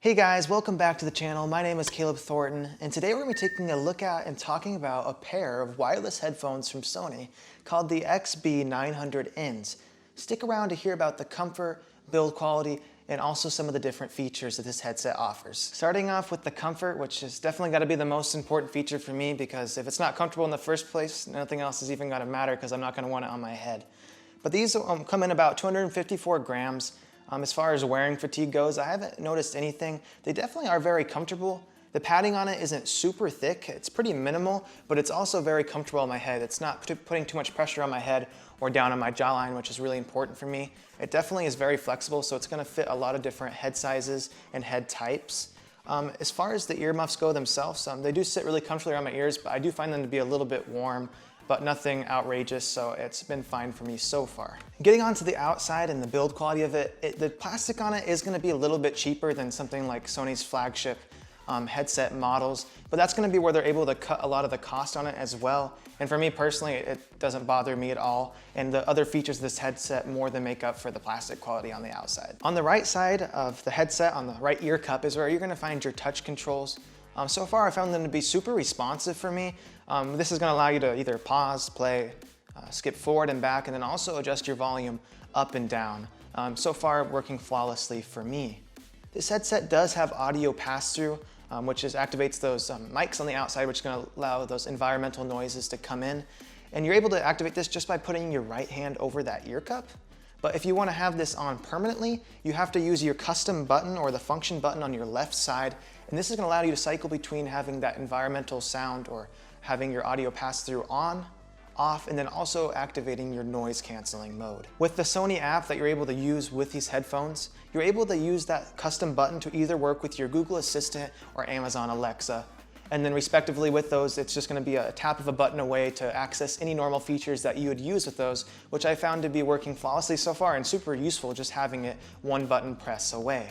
Hey guys, welcome back to the channel. My name is Caleb Thornton, and today we're going to be taking a look at and talking about a pair of wireless headphones from Sony called the XB900Ns. Stick around to hear about the comfort, build quality, and also some of the different features that this headset offers. Starting off with the comfort, which has definitely got to be the most important feature for me, because if it's not comfortable in the first place, nothing else is even going to matter because I'm not going to want it on my head. But these come in about 254 grams. As far as wearing fatigue goes, I haven't noticed anything. They definitely are very comfortable. The padding on it isn't super thick. It's pretty minimal, but it's also very comfortable on my head. It's not putting too much pressure on my head or down on my jawline, which is really important for me. It definitely is very flexible, so it's gonna fit a lot of different head sizes and head types. As far as the earmuffs go themselves, they do sit really comfortably around my ears, but I do find them to be a little bit warm, but nothing outrageous, so it's been fine for me so far. Getting onto the outside and the build quality of it, the plastic on it is gonna be a little bit cheaper than something like Sony's flagship headset models, but that's gonna be where they're able to cut a lot of the cost on it as well. And for me personally, it doesn't bother me at all. And the other features of this headset more than make up for the plastic quality on the outside. On the right side of the headset, on the right ear cup, is where you're gonna find your touch controls. So far, I found them to be super responsive for me. This is gonna allow you to either pause, play, skip forward and back, and then also adjust your volume up and down. So far, working flawlessly for me. This headset does have audio pass-through, which activates those mics on the outside, which is gonna allow those environmental noises to come in. And you're able to activate this just by putting your right hand over that ear cup. But if you wanna have this on permanently, you have to use your custom button or the function button on your left side. And this is gonna allow you to cycle between having that environmental sound or having your audio pass through on, off, and then also activating your noise canceling mode. With the Sony app that you're able to use with these headphones, you're able to use that custom button to either work with your Google Assistant or Amazon Alexa. And then respectively with those, it's just gonna be a tap of a button away to access any normal features that you would use with those, which I found to be working flawlessly so far and super useful just having it one button press away.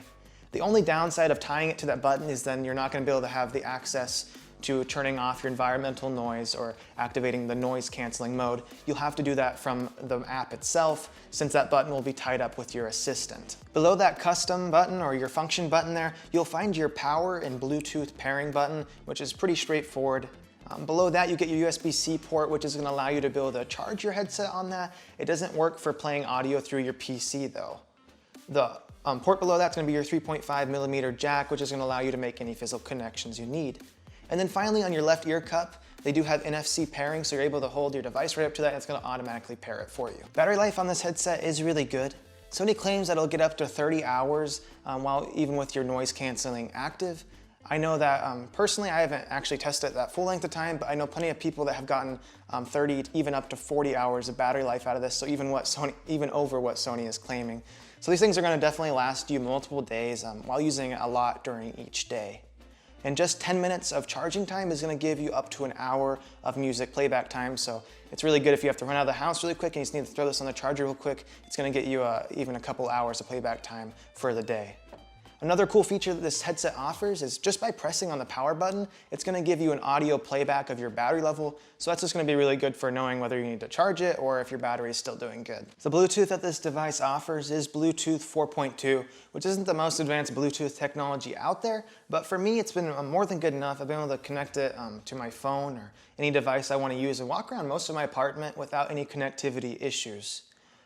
The only downside of tying it to that button is then you're not gonna be able to have the access to turning off your environmental noise or activating the noise canceling mode. You'll have to do that from the app itself, since that button will be tied up with your assistant. Below that custom button or your function button there, you'll find your power and Bluetooth pairing button, which is pretty straightforward. Below that, you get your USB-C port, which is gonna allow you to be able to charge your headset on that. It doesn't work for playing audio through your PC though. The port below that's gonna be your 3.5mm jack, which is gonna allow you to make any physical connections you need. And then finally on your left ear cup, they do have NFC pairing, so you're able to hold your device right up to that and it's gonna automatically pair it for you. Battery life on this headset is really good. Sony claims that it'll get up to 30 hours while even with your noise canceling active. I know that personally, I haven't actually tested that full length of time, but I know plenty of people that have gotten 30, even up to 40 hours of battery life out of this, so even over what Sony is claiming. So these things are gonna definitely last you multiple days while using it a lot during each day. And just 10 minutes of charging time is gonna give you up to an hour of music playback time. So it's really good if you have to run out of the house really quick and you just need to throw this on the charger real quick. It's gonna get you even a couple hours of playback time for the day. Another cool feature that this headset offers is just by pressing on the power button, it's gonna give you an audio playback of your battery level. So that's just gonna be really good for knowing whether you need to charge it or if your battery is still doing good. The Bluetooth that this device offers is Bluetooth 4.2, which isn't the most advanced Bluetooth technology out there, but for me, it's been more than good enough. I've been able to connect it to my phone or any device I wanna use and walk around most of my apartment without any connectivity issues.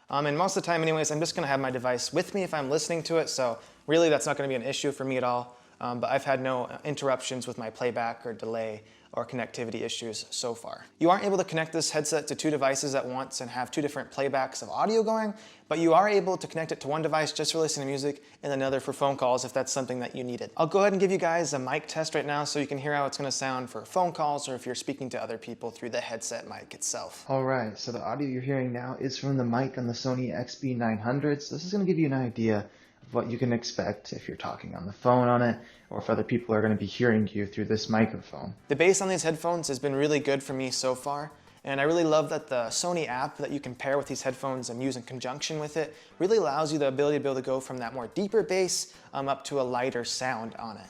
And most of the time anyways, I'm just gonna have my device with me if I'm listening to it, so really that's not gonna be an issue for me at all. But I've had no interruptions with my playback or delay or connectivity issues so far. You aren't able to connect this headset to two devices at once and have two different playbacks of audio going, but you are able to connect it to one device just for listening to music and another for phone calls if that's something that you needed. I'll go ahead and give you guys a mic test right now so you can hear how it's gonna sound for phone calls or if you're speaking to other people through the headset mic itself. All right, so the audio you're hearing now is from the mic on the Sony XB900. So this is gonna give you an idea of what you can expect if you're talking on the phone on it, or if other people are going to be hearing you through this microphone. The bass on these headphones has been really good for me so far, and I really love that the Sony app that you can pair with these headphones and use in conjunction with it really allows you the ability to be able to go from that more deeper bass up to a lighter sound on it.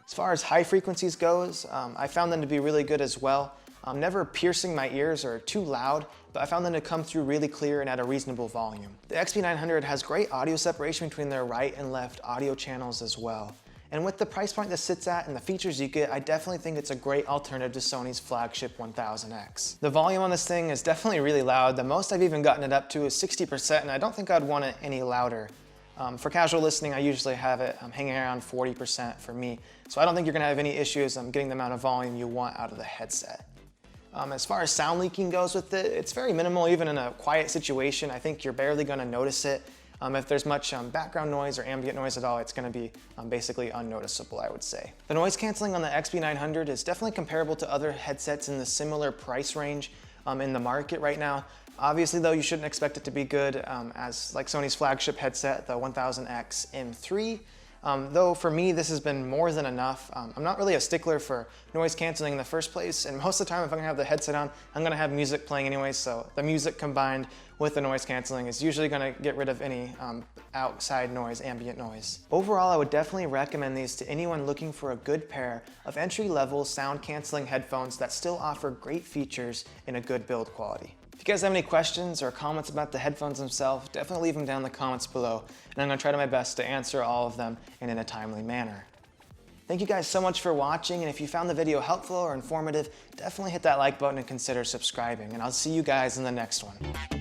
As far as high frequencies goes, I found them to be really good as well. Never piercing my ears or too loud, but I found them to come through really clear and at a reasonable volume. The XB900 has great audio separation between their right and left audio channels as well. And with the price point this sits at and the features you get, I definitely think it's a great alternative to Sony's flagship 1000X. The volume on this thing is definitely really loud. The most I've even gotten it up to is 60%, and I don't think I'd want it any louder. For casual listening, I usually have it hanging around 40% for me, so I don't think you're gonna have any issues getting the amount of volume you want out of the headset. As far as sound leaking goes with it, it's very minimal. Even in a quiet situation, I think you're barely gonna notice it. If there's much background noise or ambient noise at all, it's gonna be basically unnoticeable, I would say. The noise canceling on the XB900 is definitely comparable to other headsets in the similar price range in the market right now. Obviously though, you shouldn't expect it to be good as like Sony's flagship headset, the 1000X M3. Though for me, this has been more than enough. I'm not really a stickler for noise canceling in the first place, and most of the time if I'm gonna have the headset on, I'm gonna have music playing anyway, so the music combined with the noise canceling is usually gonna get rid of any outside noise, ambient noise. Overall, I would definitely recommend these to anyone looking for a good pair of entry-level sound canceling headphones that still offer great features in a good build quality. If you guys have any questions or comments about the headphones themselves, definitely leave them down in the comments below, and I'm gonna try my best to answer all of them and in a timely manner. Thank you guys so much for watching, and if you found the video helpful or informative, definitely hit that like button and consider subscribing, and I'll see you guys in the next one.